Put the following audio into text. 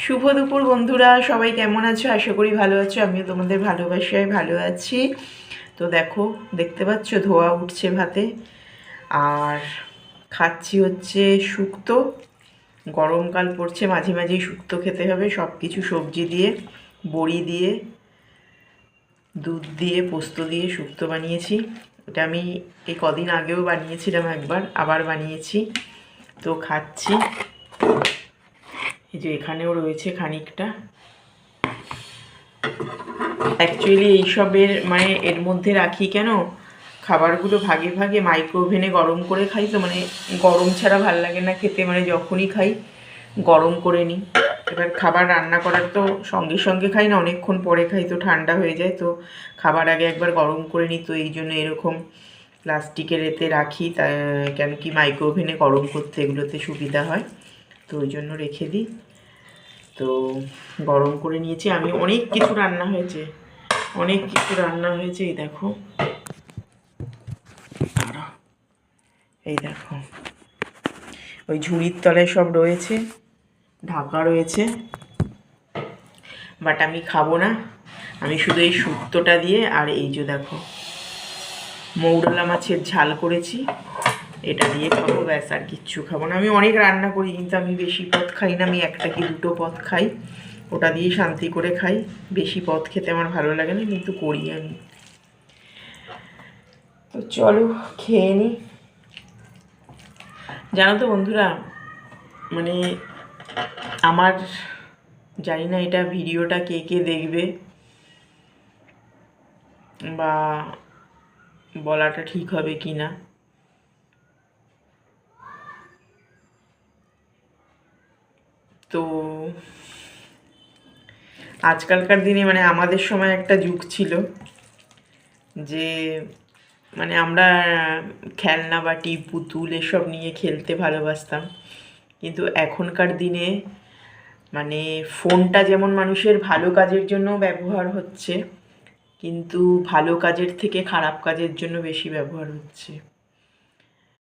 শুভ দুপুর বন্ধুরা, সবাই কেমন আছো? আশা করি ভালো আছো। আমিও তোমাদের ভালোবাসায় ভালো আছি। তো দেখো, দেখতে পাচ্ছ ধোয়া উঠছে ভাতে। আর খাচ্ছি হচ্ছে শুক্তো। গরমকাল পড়ছে, মাঝে মাঝেই শুক্তো খেতে হবে। সব কিছু সবজি দিয়ে, বড়ি দিয়ে, দুধ দিয়ে, পোস্ত দিয়ে শুক্তো বানিয়েছি। এটা আমি এই কদিন আগেও বানিয়েছিলাম একবার, আবার বানিয়েছি। তো খাচ্ছি। এই যে এখানেও রয়েছে খানিকটা। অ্যাকচুয়ালি এইসবের মানে এর মধ্যে রাখি কেন, খাবারগুলো ভাগে ভাগে মাইক্রোওভেনে গরম করে খাই। তো মানে গরম ছাড়া ভাল লাগে না খেতে, মানে যখনই খাই গরম করে নিই। এবার খাবার রান্না করার তো সঙ্গে সঙ্গে খাই না, অনেকক্ষণ পরে খাই, তো ঠান্ডা হয়ে যায়। তো খাবার আগে একবার গরম করে নিই। তো এই জন্য এরকম প্লাস্টিকের এতে রাখি, তাই কেন কি মাইক্রোওভেনে গরম করতে এগুলোতে সুবিধা হয়। তো ওই জন্য রেখে দিই। তো গরম করে নিয়েছি আমি। অনেক কিছু রান্না হয়েছে, অনেক কিছু রান্না হয়েছে। এই দেখো, এই দেখো, ওই ঝুড়ির তলায় সব রয়েছে, ঢাকা রয়েছে। বাট আমি খাবো না, আমি শুধু এই শুক্তোটা দিয়ে আর এই যে দেখো মৌরলা মাছের ঝাল করেছি, এটা দিয়ে খাবো। ব্যাস, আর কিচ্ছু খাবো না। আমি অনেক রান্না করি কিন্তু আমি বেশি পদ খাই না। আমি একটা কি দুটো পদ খাই, ওটা দিয়ে শান্তি করে খাই। বেশি পদ খেতে আমার ভালো লাগে না, কিন্তু করি আমি। তো চলো খেয়ে নিই। জানো তো বন্ধুরা, মানে আমার জানি না এটা ভিডিওটা কে কে দেখবে বা বলাটা ঠিক হবে কি না। তো আজকালকার দিনে মানে আমাদের সময় একটা যুগ ছিল যে মানে আমরা খেলনা বাটি পুতুল এসব নিয়ে খেলতে ভালোবাসতাম। কিন্তু এখনকার দিনে মানে ফোনটা যেমন মানুষের ভালো কাজের জন্য ব্যবহার হচ্ছে, কিন্তু ভালো কাজের থেকে খারাপ কাজের জন্য বেশি ব্যবহার হচ্ছে।